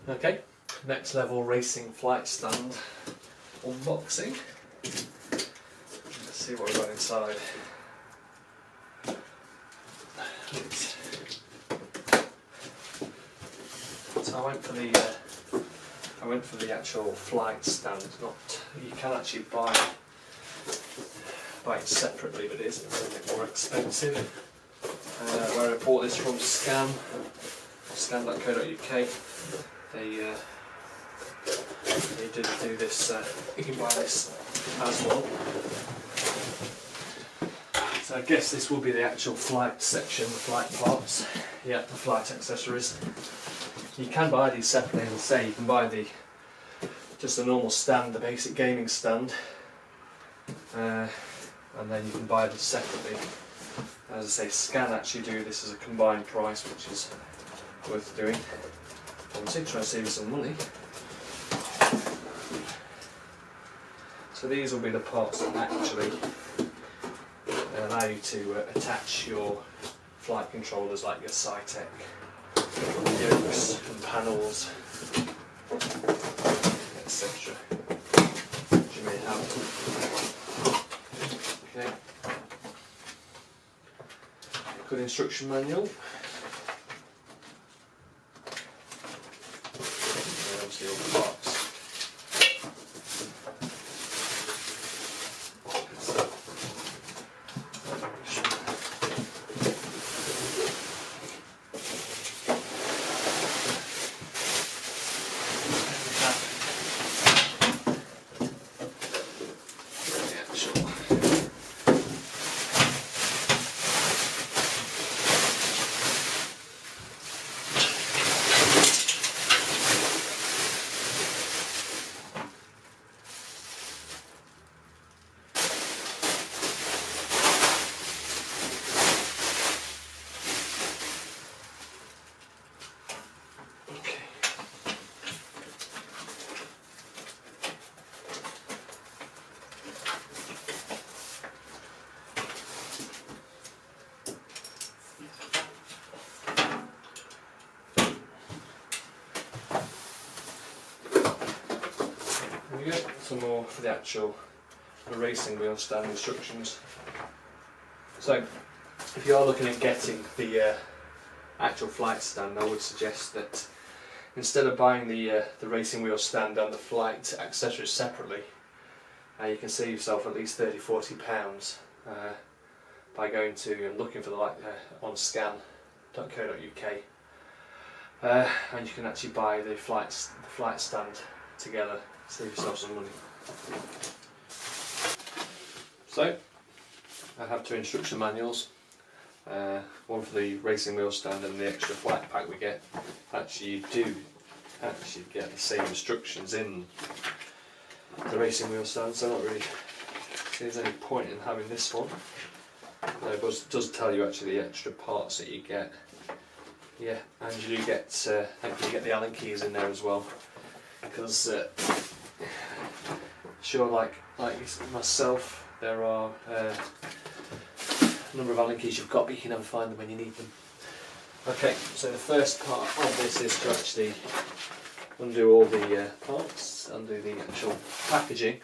Okay, next level racing flight stand unboxing. Let's see what we've got inside. So I went for the actual flight stand. Not, you can actually buy it separately, but it is a little bit more expensive. Where I bought this from scan.co.uk. They did do this. You can buy this as well. So I guess this will be the actual flight section, the flight parts. Yeah, the flight accessories. You can buy these separately, as I say. You can buy just the normal stand, the basic gaming stand, and then you can buy them separately. As I say, Scan actually do this as a combined price, which is worth doing. Obviously, trying to save you some money. So these will be the parts that actually allow you to attach your flight controllers, like your Cytec yokes and panels, etc. which you may have. Okay. Good instruction manual. And obviously all the parts. There we go, some more for the actual racing wheel stand instructions. So, if you are looking at getting the actual flight stand, I would suggest that instead of buying the racing wheel stand and the flight accessories separately, you can save yourself at least £30–40 by going to and looking for the on scan.co.uk, and you can actually buy the flight stand together. Save yourself some money. So, I have two instruction manuals, one for the racing wheel stand and the extra flight pack we get. Actually, you do get the same instructions in the racing wheel stand, so I don't really see there's any point in having this one. It does tell you actually the extra parts that you get. Yeah, and you do get, thankfully you get the Allen keys in there as well, because sure, like myself, there are a number of Allen keys you've got, but you can never find them when you need them. Okay, so the first part of this is to actually undo all the parts, undo the actual packaging,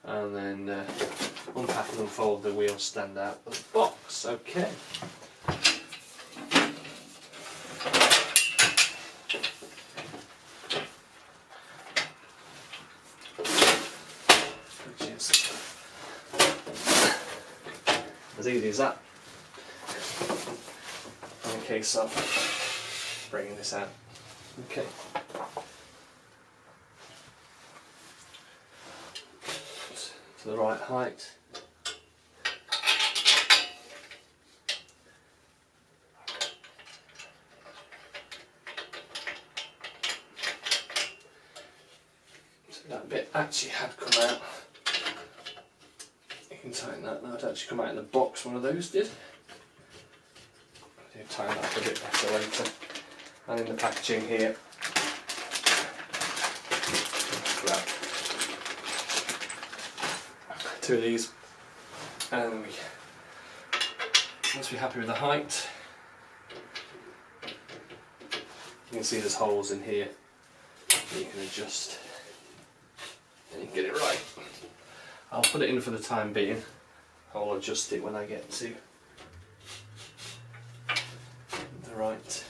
and then unpack and unfold the wheel stand out of the box. Okay. As easy as that. Okay, so bringing this out. Okay. To the right height. So that bit actually had come out. You can tighten that now. It actually come out in the box, one of those did. I'll tighten that up a bit better later. And in the packaging here, grab two of these, and once we're happy with the height, you can see there's holes in here you can adjust and you can get it right. I'll put it in for the time being. I'll adjust it when I get to the right.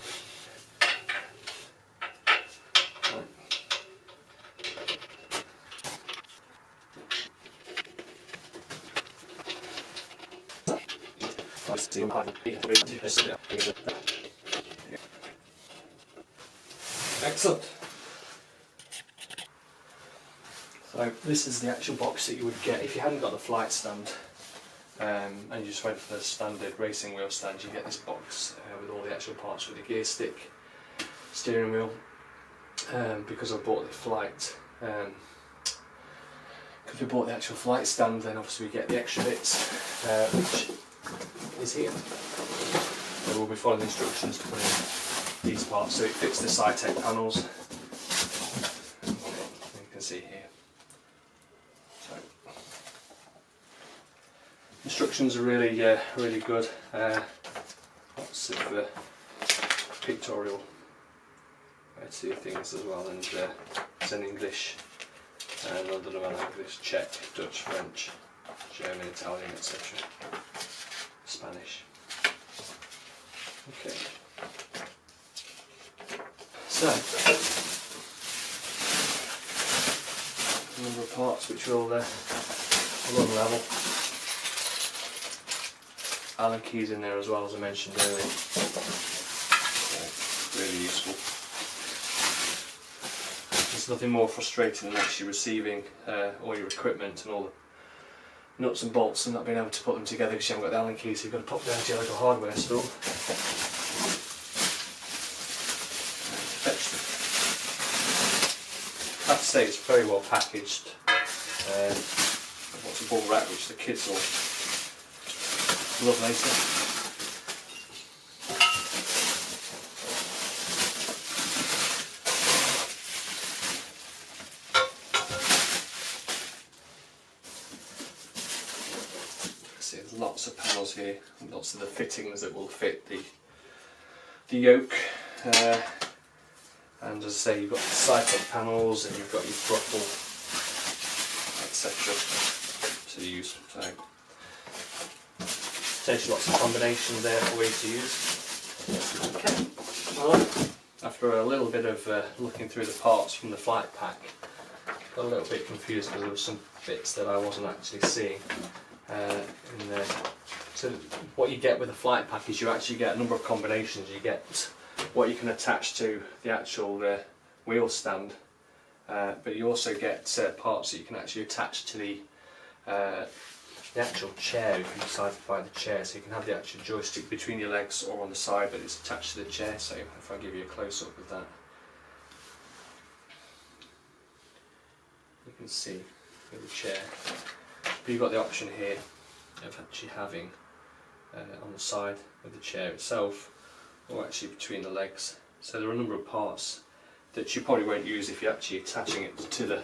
Excellent. So this is the actual box that you would get if you hadn't got the flight stand, and you just went for the standard racing wheel stand. You get this box with all the actual parts, with the gear stick, steering wheel. Because I bought the flight, because we bought the actual flight stand, then obviously we get the extra bits, which is here. So we'll be following the instructions to put in these parts, so it fits the Cytec panels. You can see here. So instructions are really, really good. Lots of pictorial to see things as well, and it's in English, and London English, Czech, Dutch, French, German, Italian, etc. Spanish. Okay. So, a number of parts which will unlevel. Allen keys in there as well, as I mentioned earlier. Really useful. There's nothing more frustrating than actually receiving all your equipment and all the nuts and bolts and not being able to put them together because you haven't got the Allen keys, so you've got to pop down to your local hardware store. Fetch them. I have to say it's very well packaged. Lots of ball wrap which the kids will love later. There's lots of panels here, and lots of the fittings that will fit the yoke, and as I say, you've got the Cytec panels and you've got your throttle, etc. to use. So potentially lots of combinations there for you to use. Okay. Well, after a little bit of looking through the parts from the flight pack, got a little bit confused because there were some bits that I wasn't actually seeing. In there. So what you get with the flight pack is you actually get a number of combinations. You get what you can attach to the actual wheel stand, but you also get parts that you can actually attach to the actual chair if you decide to buy the chair. So you can have the actual joystick between your legs or on the side, but it's attached to the chair. So if I give you a close up of that, you can see with the chair. But you've got the option here of actually having on the side of the chair itself, or actually between the legs. So there are a number of parts that you probably won't use if you're actually attaching it to the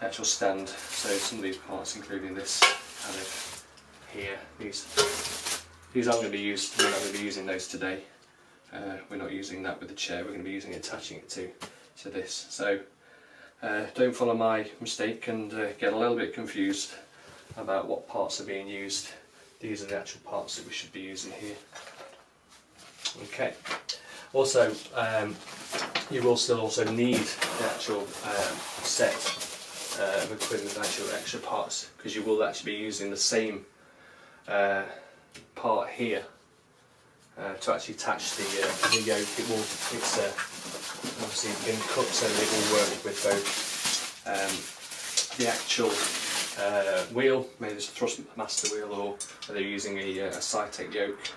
actual stand. So some of these parts, including this kind of here, these aren't going to be used. We're not going to be using those today. We're not using that with the chair. We're going to be using it, attaching it to this. So don't follow my mistake and get a little bit confused about what parts are being used. These are the actual parts that we should be using here. Okay. Also, you will still also need the actual set of equipment, actual extra parts, because you will actually be using the same part here to actually attach the yoke. It's obviously been cut so that it will work with both the actual wheel, maybe it's a Thrustmaster wheel, or they're using a Cytec yoke.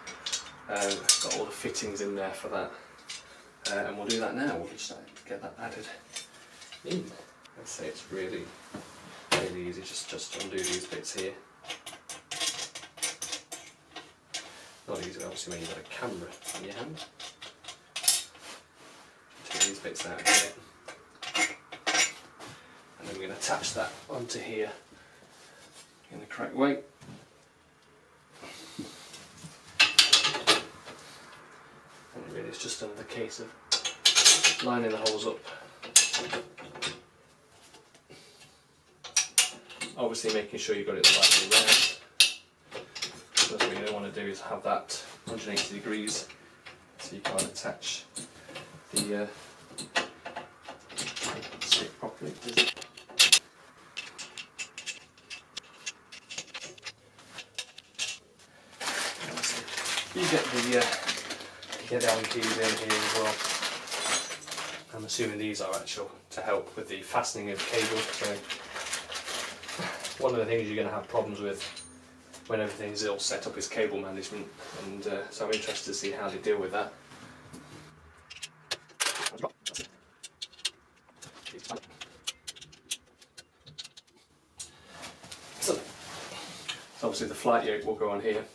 Got all the fittings in there for that, and we'll do that now. We'll just get that added in. I'd say it's really easy. Just undo these bits here. Not easy, obviously, when you've got a camera in your hand. Take these bits out here, and then we're going to attach that onto here in the correct way. And really, it's just another case of lining the holes up Obviously making sure you've got it the right way round. Because what you don't want to do is have that 180 degrees, so you can't attach the stick properly. You get the Allen keys in here as well. I'm assuming these are actual to help with the fastening of cable. So one of the things you're going to have problems with when everything's all set up is cable management, and so I'm interested to see how they deal with that. So obviously the flight yoke will go on here,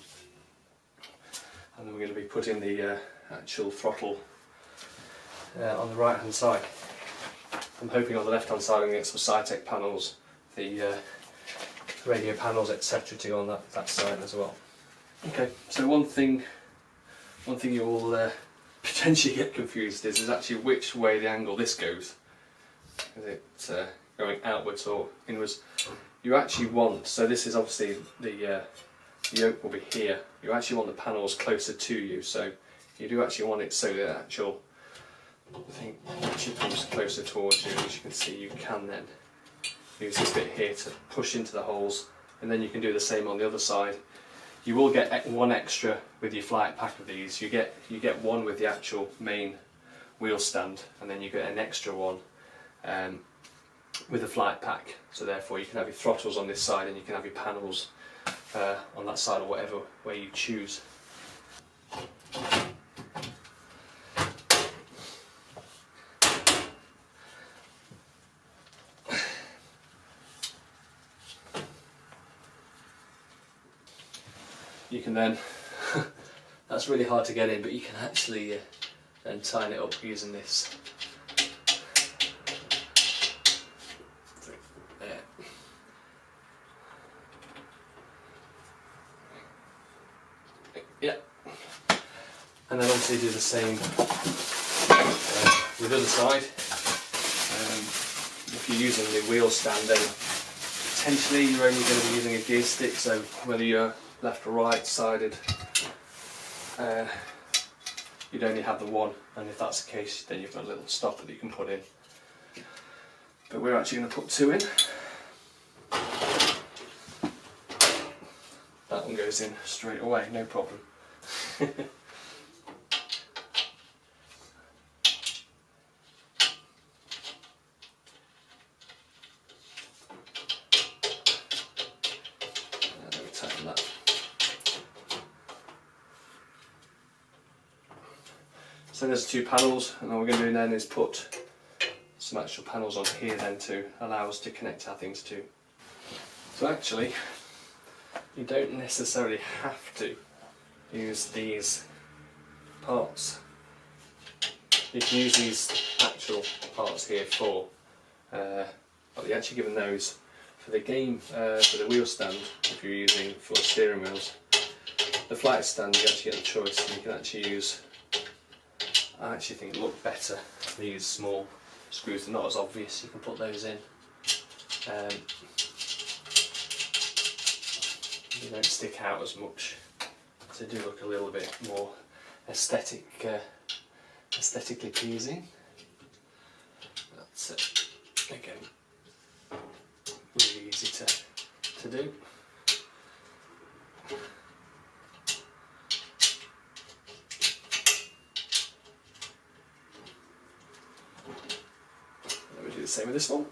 and then we're going to be putting the actual throttle on the right hand side. I'm hoping on the left hand side I'm going to get some Cytec panels, the radio panels etc. to go on that side as well. Okay, so one thing you will potentially get confused is actually which way the angle this goes. Is it going outwards or inwards? You actually want, so this is obviously the yoke will be here. You actually want the panels closer to you, so you do actually want it so the actual thing actually comes closer towards you. As you can see, you can then use this bit here to push into the holes, and then you can do the same on the other side. You will get one extra with your flight pack of these. You get one with the actual main wheel stand, and then you get an extra one with the flight pack. So therefore you can have your throttles on this side and you can have your panels on that side, or whatever way you choose. You can then, that's really hard to get in, but you can actually then tighten it up using this. There. Yeah. And then obviously do the same with the other side. If you're using the wheel stand, then potentially you're only going to be using a gear stick, so whether you're left or right sided, you'd only have the one, and if that's the case then you've got a little stopper that you can put in. But we're actually going to put two in. That one goes in straight away, no problem. Tighten that. So there's two panels, and all we're going to do then is put some actual panels on here then to allow us to connect our things to. So actually, you don't necessarily have to use these parts. You can use these actual parts here for, but you're actually given those for the game, for the wheel stand, if you're using for steering wheels. The flight stand, you actually get the choice, and you can actually use, I actually think it look better, these small screws are not as obvious, you can put those in. They don't stick out as much, so they do look a little bit more aesthetically pleasing. That's it. Again, really easy to do. Then we do the same with this one,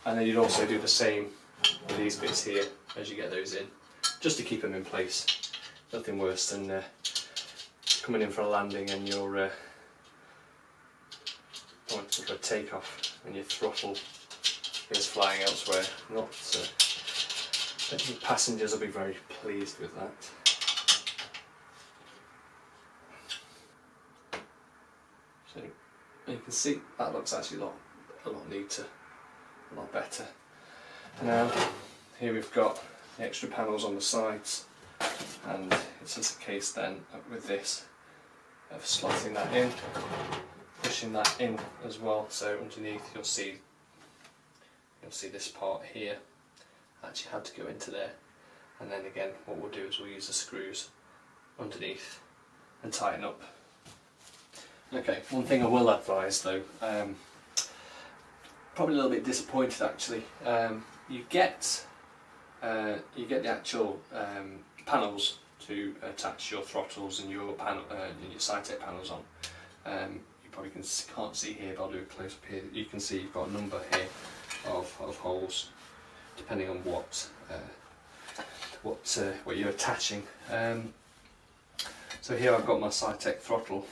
and then you'd also do the same with these bits here as you get those in, just to keep them in place. Nothing worse than coming in for a landing and you're going for a takeoff and your throttle is flying elsewhere. I don't think passengers will be very pleased with that. So you can see that looks actually a lot neater, a lot better. Now here we've got the extra panels on the sides, and it's just a case then with this of slotting that in, pushing that in as well. So underneath you'll see this part here actually had to go into there, and then again what we'll do is we'll use the screws underneath and tighten up. Okay, one thing I will advise though, probably a little bit disappointed actually, you get the actual panels to attach your throttles and your Cytec panels on. You probably can't see here, but I'll do a close up here. You can see you've got a number here of holes, depending on what you're attaching. So here I've got my Cytec throttle.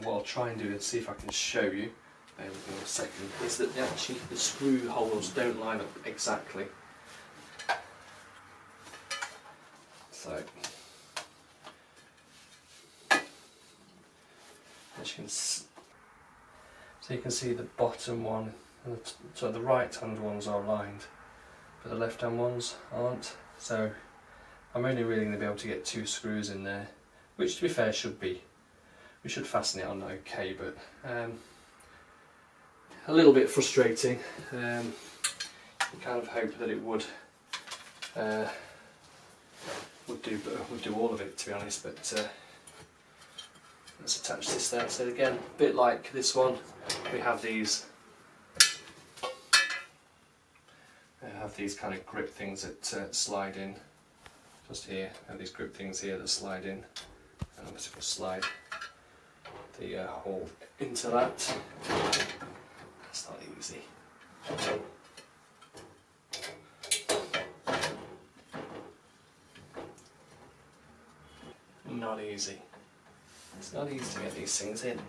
What I'll try and do is see if I can show you, bear with me a second, is that actually the screw holes don't line up exactly. So, you can see the bottom one, and so the right hand ones are aligned, but the left hand ones aren't. So I'm only really going to be able to get 2 screws in there, which to be fair we should fasten it on okay, but a little bit frustrating. You kind of hope that it would do all of it, to be honest, but let's attach this there. So again, a bit like this one, we have these kind of grip things that slide in just here. We have these grip things here that slide in, and obviously we'll slide the hole into that. That's not easy. Not easy. It's not easy to get these things in.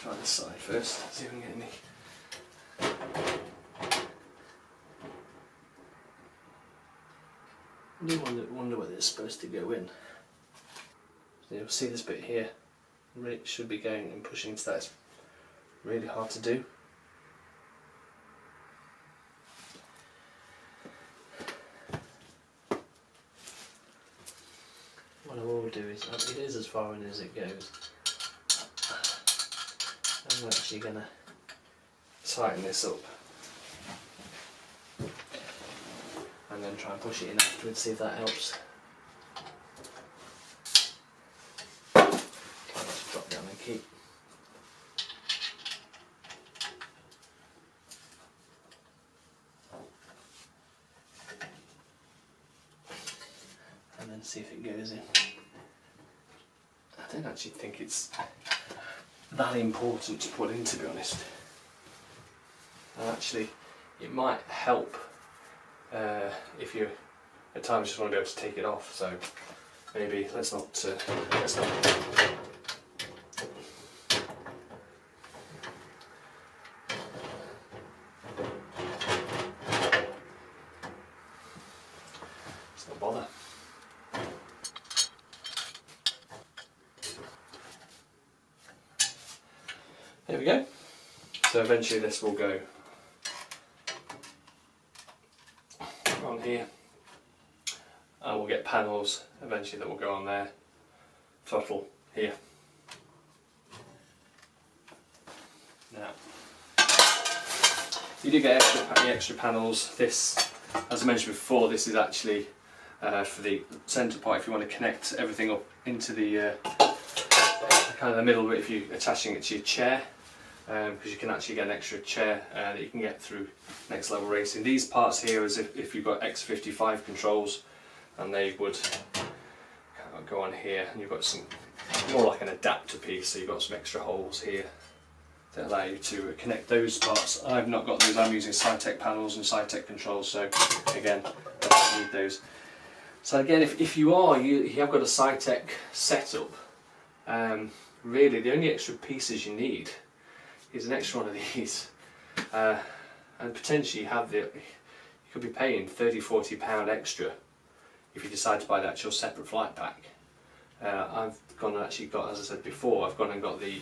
Try this side first, see if we can get any. I do wonder whether it's supposed to go in. So you'll see this bit here, it should be going and pushing into that. It's really hard to do. What I will do is, it is as far in as it goes. I'm actually going to tighten this up and then try and push it in afterwards, see if that helps. Try not to drop down and keep. And then see if it goes in. I don't actually think it's that important to put in, to be honest. And actually, it might help if you at times just want to be able to take it off. So maybe let's not. It's not bother. There we go. So eventually this will go on here, and we'll get panels eventually that will go on there, throttle here. Now, you do get extra panels. This, as I mentioned before, this is actually for the centre part if you want to connect everything up into the kind of the middle bit if you're attaching it to your chair. Because you can actually get an extra chair that you can get through Next Level Racing. These parts here is if you've got X55 controls, and they would go on here, and you've got some more like an adapter piece, so you've got some extra holes here that allow you to connect those parts. I've not got those. I'm using Cytec panels and Cytec controls, so again, I don't need those. So again, if you have got a Cytec setup, really the only extra pieces you need is an extra one of these, and potentially you could be paying £30–40 extra if you decide to buy the actual separate flight pack. I've gone and actually got, as I said before, I've gone and got the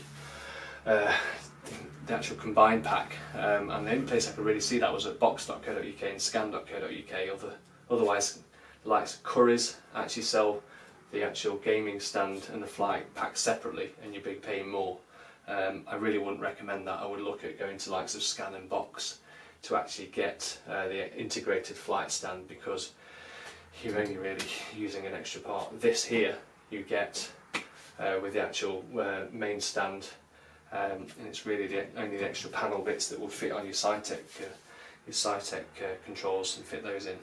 the actual combined pack, and the only place I could really see that was at box.co.uk and scan.co.uk. Otherwise, the likes of Currys actually sell the actual gaming stand and the flight pack separately, and you'd be paying more. I really wouldn't recommend that. I would look at going to the likes of Scan and Box to actually get the integrated flight stand, because you're only really using an extra part. This here you get with the actual main stand, and it's really only the extra panel bits that will fit on your Cytec controls and fit those in.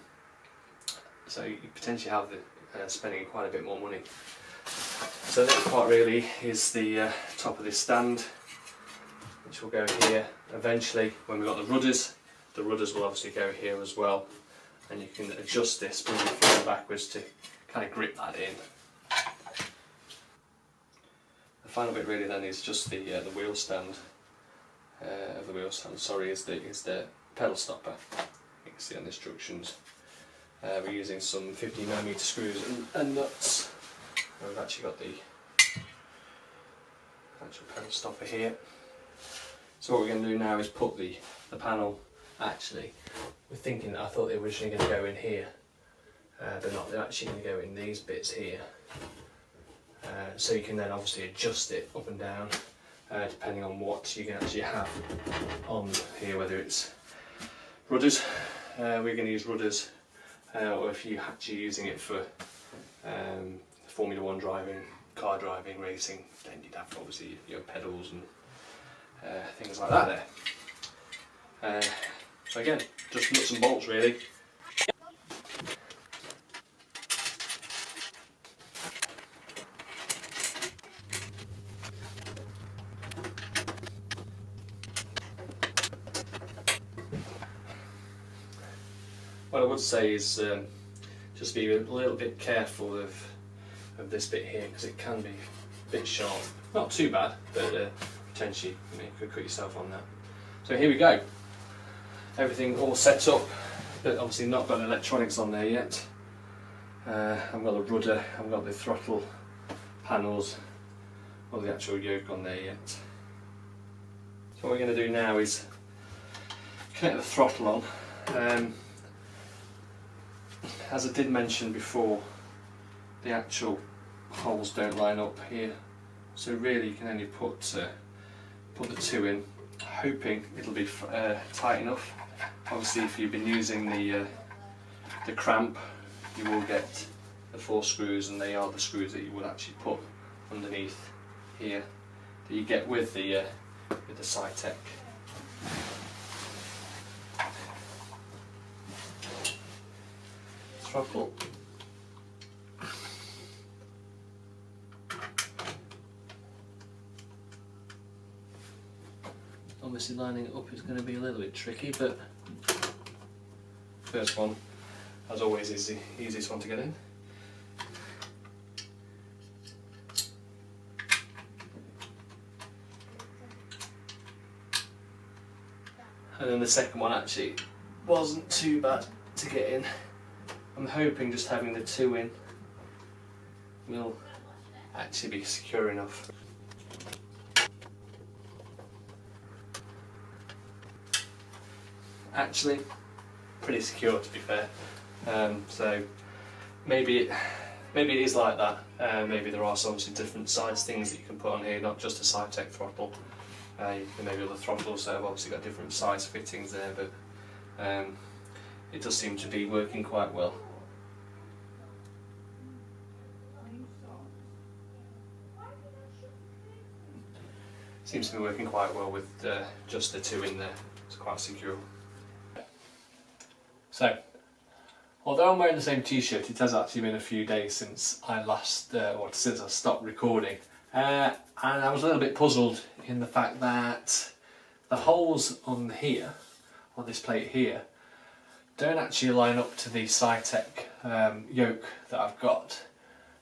So you potentially have spending quite a bit more money. So the next part really is the top of this stand, which will go here. Eventually, when we've got the rudders will obviously go here as well, and you can adjust this, moving forward and backwards to kind of grip that in. The final bit really then is just the wheel stand. Is the pedal stopper. You can see on the instructions. We're using some 50mm screws and nuts. We've actually got the actual pedal stopper here. So what we're going to do now is put the panel, actually, I thought they were originally going to go in here. They're not, they're actually going to go in these bits here. So you can then obviously adjust it up and down, depending on what you can actually have on here, whether it's rudders, we're going to use rudders, or if you're actually using it for Formula 1 driving, car driving, racing, then you'd have obviously your pedals and things like that there. So again, just nuts and bolts really. What I would say is just be a little bit careful of this bit here, because it can be a bit sharp. Not too bad, but potentially you could cut yourself on that. So here we go. Everything all set up, but obviously not got the electronics on there yet. I've got the rudder, I've got the throttle panels, or the actual yoke on there yet. So what we're going to do now is connect the throttle on. As I did mention before, the actual holes don't line up here, so really you can only put the two in, hoping it'll be tight enough. Obviously, if you've been using the cramp, you will get the 4 screws, and they are the screws that you would actually put underneath here that you get with the Cytec. Throttle. Obviously lining it up is going to be a little bit tricky, but first one, as always, is the easiest one to get in. And then the second one actually wasn't too bad to get in. I'm hoping just having the 2 in will actually be secure enough. Actually, pretty secure, to be fair. So maybe it is like that. Maybe there are obviously different size things that you can put on here, not just a Cytec throttle. Maybe other throttles that have obviously got different size fittings there, but it does seem to be working quite well. Seems to be working quite well with just the 2 in there. It's quite secure. So, although I'm wearing the same t-shirt, it has actually been a few days since I since I stopped recording, and I was a little bit puzzled in the fact that the holes on here, on this plate here, don't actually line up to the Cytec yoke that I've got.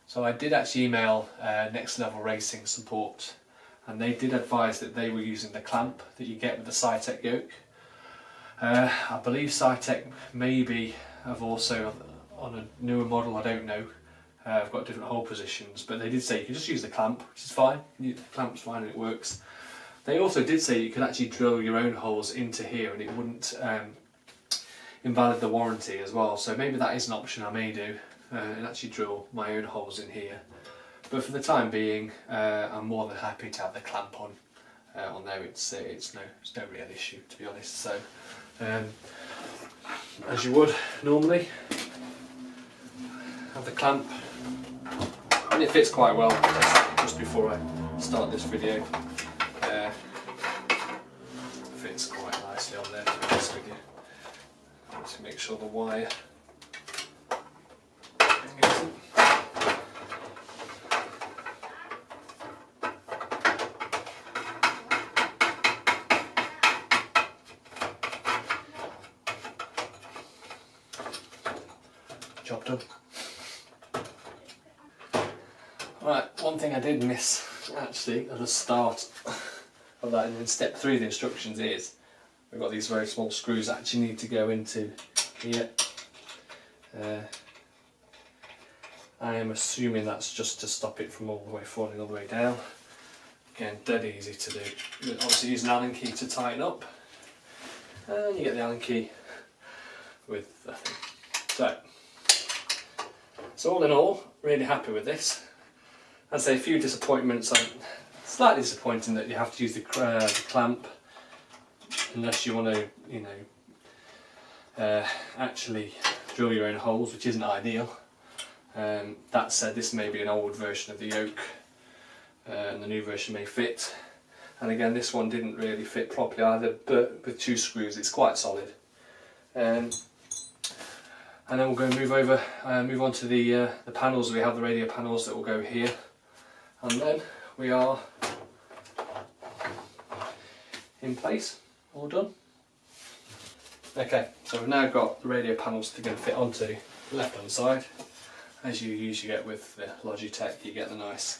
So I did actually email Next Level Racing support, and they did advise that they were using the clamp that you get with the Cytec yoke. I believe Cytec maybe have also, on a newer model, I don't know, I've got different hole positions, but they did say you can just use the clamp, which is fine. The clamp's fine and it works. They also did say you could actually drill your own holes into here and it wouldn't invalid the warranty as well, so maybe that is an option I may do, and actually drill my own holes in here. But for the time being, I'm more than happy to have the clamp on there. It's no real issue, to be honest. So as you would normally, have the clamp, and it fits quite well. Just before I start this video, fits quite nicely on there, to be honest with you. To make sure the wire job done. Right, one thing I did miss actually at the start of that, in step 3 of the instructions, is we've got these very small screws that actually need to go into here. I am assuming that's just to stop it from all the way falling all the way down. Again, dead easy to do. You obviously use an Allen key to tighten up, and you get the Allen key with the thing. So all in all, really happy with this. I'd say a few disappointments. Slightly disappointing that you have to use the clamp unless you want to, actually drill your own holes, which isn't ideal. That said, this may be an old version of the yoke, and the new version may fit. And again, this one didn't really fit properly either, but with 2 screws it's quite solid. And then we'll go move on to the panels. We have the radio panels that will go here, and then we are in place, all done. Okay, so we've now got the radio panels to fit onto the left hand side. As you usually get with the Logitech, you get the nice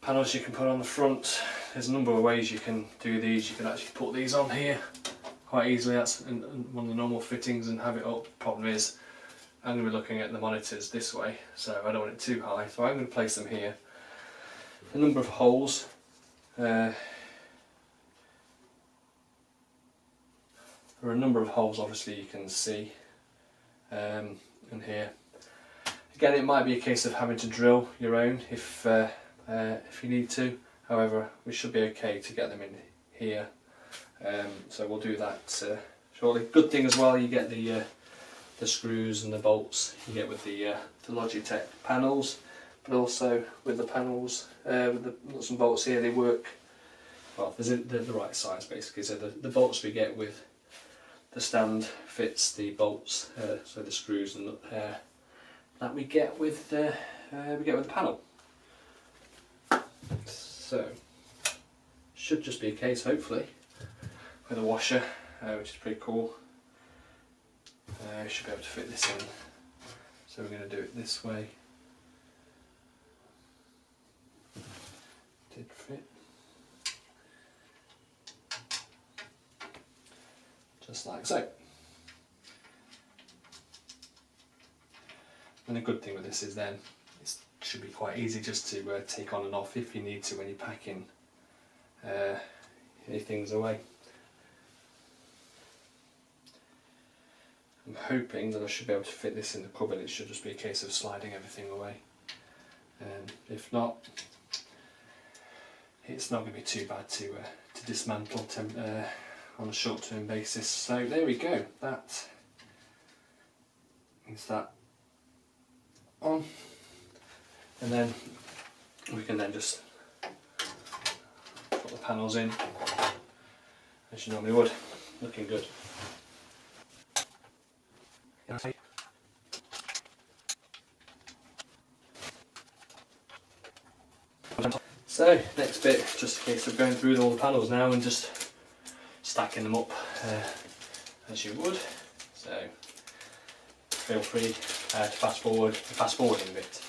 panels you can put on the front. There's a number of ways you can do these. You can actually put these on here quite easily. That's one of the normal fittings, and have it up. Problem is, I'm going to be looking at the monitors this way, so I don't want it too high, so I'm going to place them here. A number of holes. There are a number of holes, obviously, you can see in here. Again, it might be a case of having to drill your own if you need to. However, we should be okay to get them in here. So we'll do that shortly. Good thing as well, you get the screws and the bolts you get with the Logitech panels, but also with the panels with the nuts and bolts here, they work well. They're the right size basically. So the bolts we get with the stand fits the bolts, so the screws and that we get with the panel. So should just be a case, hopefully, with a washer, which is pretty cool. Should be able to fit this in. So we're going to do it this way. Did fit. Just like so. And the good thing with this is then it should be quite easy just to take on and off if you need to when you're packing any things away. I'm hoping that I should be able to fit this in the cupboard. It should just be a case of sliding everything away. If not, it's not going to be too bad to dismantle on a short-term basis. So there we go. That is that on, and then we can then just put the panels in as you normally would. Looking good. So next bit, just a case of going through all the panels now and just stacking them up as you would. So feel free to fast forward the fast forwarding bit.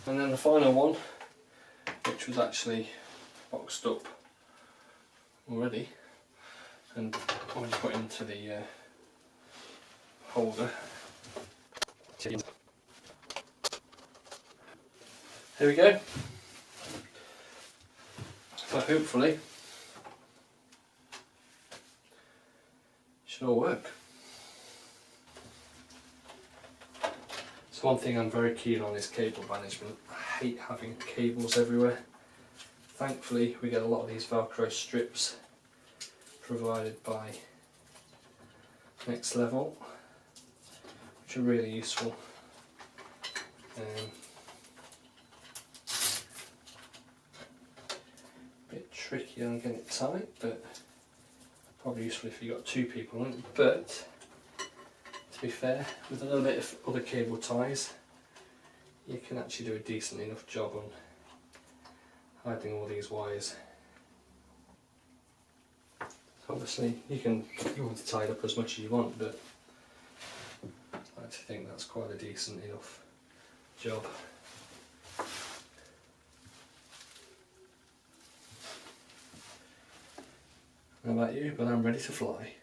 And then the final one, which was actually boxed up already and already put into the holder. Here we go. So hopefully should all work. So one thing I'm very keen on is cable management. I hate having cables everywhere. Thankfully we get a lot of these Velcro strips provided by Next Level, which are really useful. A bit tricky on getting it tight, but probably useful if you've got two people on it. But to be fair, with a little bit of other cable ties, you can actually do a decent enough job on hiding all these wires. So obviously you want to tie it up as much as you want, but I like to think that's quite a decent enough job. I don't know about you, but I'm ready to fly.